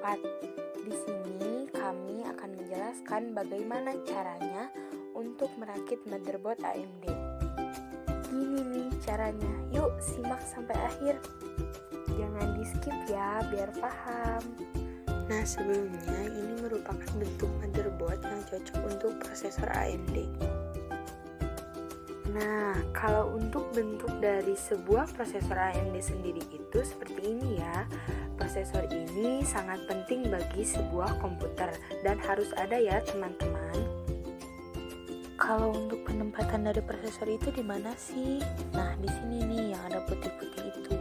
tepat. Di sini kami akan menjelaskan bagaimana caranya untuk merakit motherboard AMD. Gini nih caranya, yuk simak sampai akhir. Jangan di skip ya, biar paham. Nah, sebelumnya ini merupakan bentuk motherboard yang cocok untuk prosesor AMD. Nah, kalau untuk bentuk dari sebuah prosesor AMD sendiri itu seperti ini ya. Prosesor ini sangat penting bagi sebuah komputer dan harus ada ya teman-teman. Kalau untuk penempatan dari prosesor itu di mana sih? Nah, di sini nih yang ada putih-putih itu.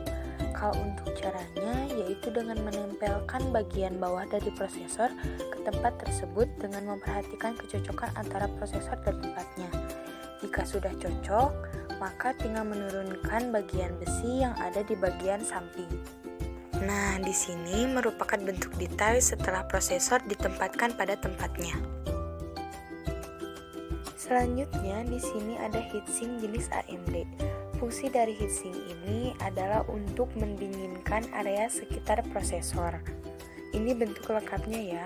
Kalau untuk caranya yaitu dengan menempelkan bagian bawah dari prosesor ke tempat tersebut dengan memperhatikan kecocokan antara prosesor dan tempatnya. Jika sudah cocok, maka tinggal menurunkan bagian besi yang ada di bagian samping. Nah, di sini merupakan bentuk detail setelah prosesor ditempatkan pada tempatnya. Selanjutnya di sini ada heatsink jenis AMD. Fungsi dari heatsink ini adalah untuk mendinginkan area sekitar prosesor. Ini bentuk lengkapnya ya.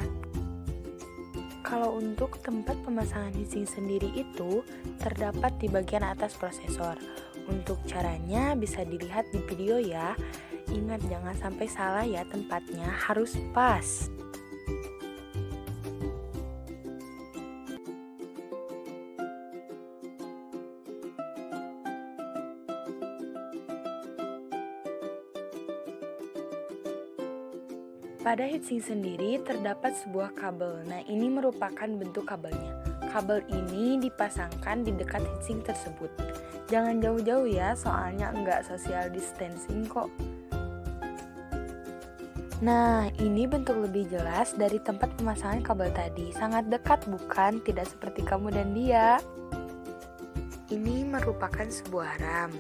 Kalau untuk tempat pemasangan heatsink sendiri itu terdapat di bagian atas prosesor. Untuk caranya bisa dilihat di video ya. Ingat jangan sampai salah ya, tempatnya harus pas. Pada heatsink sendiri terdapat sebuah kabel. Nah, ini merupakan bentuk kabelnya. Kabel ini dipasangkan di dekat heatsink tersebut. Jangan jauh-jauh ya, soalnya enggak social distancing kok. Nah, ini bentuk lebih jelas dari tempat pemasangan kabel tadi. Sangat dekat bukan? Tidak seperti kamu dan dia. Ini merupakan sebuah RAM.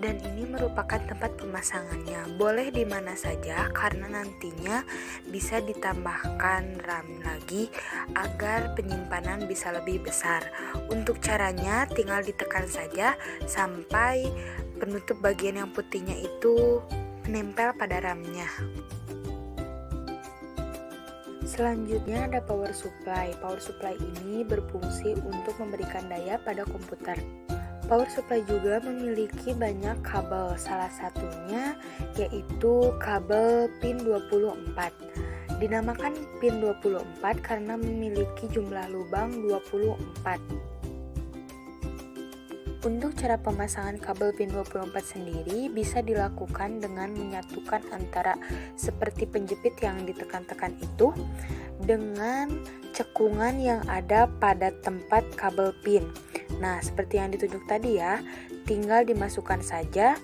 Dan ini merupakan tempat pemasangannya. Boleh di mana saja karena nantinya bisa ditambahkan RAM lagi agar penyimpanan bisa lebih besar. Untuk caranya tinggal ditekan saja sampai penutup bagian yang putihnya itu menempel pada RAM-nya. Selanjutnya ada power supply. Power supply ini berfungsi untuk memberikan daya pada komputer. Power supply juga memiliki banyak kabel, salah satunya yaitu kabel pin 24. Dinamakan pin 24 karena memiliki jumlah lubang 24. Untuk cara pemasangan kabel pin 24 sendiri bisa dilakukan dengan menyatukan antara seperti penjepit yang ditekan-tekan itu dengan cekungan yang ada pada tempat kabel pin. Nah, seperti yang ditunjuk tadi ya, tinggal dimasukkan saja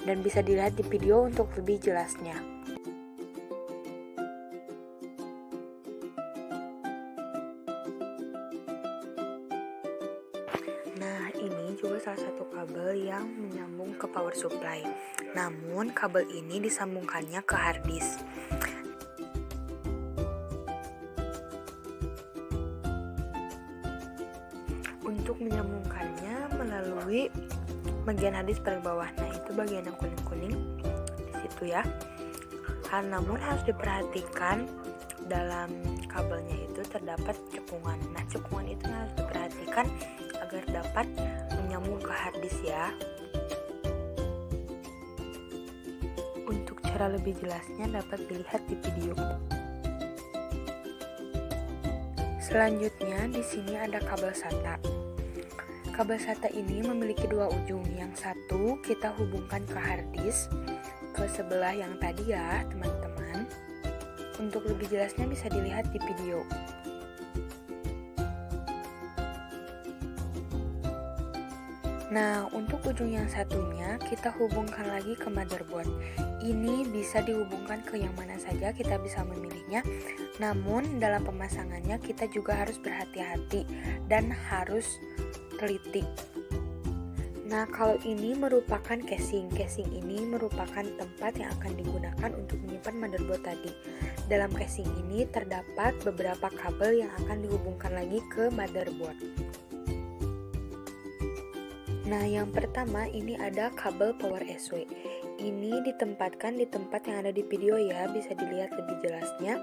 dan bisa dilihat di video untuk lebih jelasnya. Nah, ini juga salah satu kabel yang menyambung ke power supply. Namun, kabel ini disambungkannya ke hard disk. Untuk menyambungkannya melalui bagian harddisk paling bawah. Nah, itu bagian yang kuning-kuning di situ ya. Namun harus diperhatikan dalam kabelnya itu terdapat cekungan. Nah, cekungan itu harus diperhatikan agar dapat menyambung ke harddisk ya. Untuk cara lebih jelasnya dapat dilihat di video. Selanjutnya di sini ada kabel SATA. Kabel SATA ini memiliki dua ujung. Yang satu kita hubungkan ke hard disk ke sebelah yang tadi ya, teman-teman. Untuk lebih jelasnya bisa dilihat di video. Nah, untuk ujung yang satunya kita hubungkan lagi ke motherboard. Ini bisa dihubungkan ke yang mana saja, kita bisa memilihnya. Namun dalam pemasangannya kita juga harus berhati-hati dan harus teliti. Nah, kalau ini merupakan casing. Casing ini merupakan tempat yang akan digunakan untuk menyimpan motherboard tadi. Dalam casing ini terdapat beberapa kabel yang akan dihubungkan lagi ke motherboard. Nah, yang pertama ini ada kabel power SW. ini ditempatkan di tempat yang ada di video ya, bisa dilihat lebih jelasnya.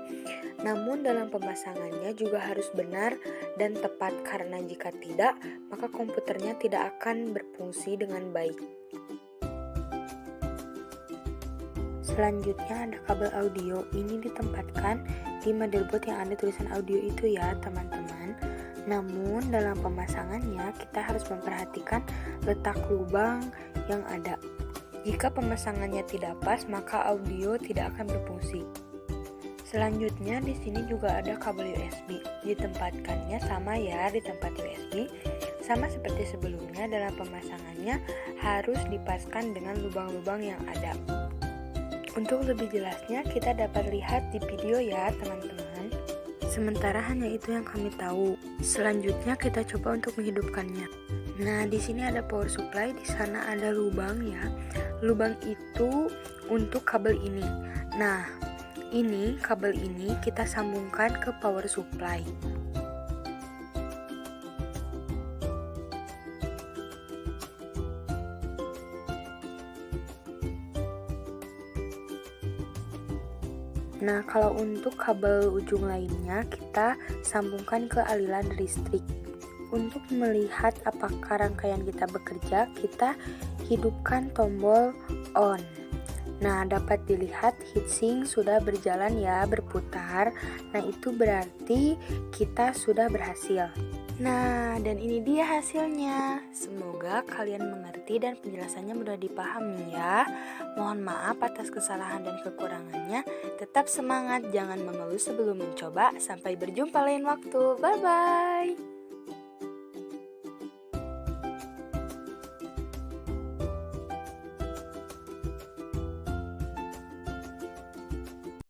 Namun dalam pemasangannya juga harus benar dan tepat karena jika tidak, maka komputernya tidak akan berfungsi dengan baik. Selanjutnya ada kabel audio, ini ditempatkan di motherboard yang ada tulisan audio itu ya teman-teman. Namun dalam pemasangannya kita harus memperhatikan letak lubang yang ada. Jika pemasangannya tidak pas, maka audio tidak akan berfungsi. Selanjutnya di sini juga ada kabel USB. Ditempatkannya sama ya di tempat USB. Sama seperti sebelumnya, dalam pemasangannya harus dipaskan dengan lubang-lubang yang ada. Untuk lebih jelasnya kita dapat lihat di video ya teman-teman. Sementara hanya itu yang kami tahu. Selanjutnya kita coba untuk menghidupkannya. Nah, di sini ada power supply, di sana ada lubang ya. Lubang itu untuk kabel ini. Nah, ini kabel ini kita sambungkan ke power supply. Nah, kalau untuk kabel ujung lainnya kita sambungkan ke aliran listrik. Untuk melihat apakah rangkaian kita bekerja, kita hidupkan tombol on. Nah, dapat dilihat heatsink sudah berjalan ya, berputar. Nah, itu berarti kita sudah berhasil. Nah, dan ini dia hasilnya. Semoga kalian mengerti dan penjelasannya mudah dipahami ya. Mohon maaf atas kesalahan dan kekurangannya. Tetap semangat, jangan mengeluh sebelum mencoba. Sampai berjumpa lain waktu. Bye-bye.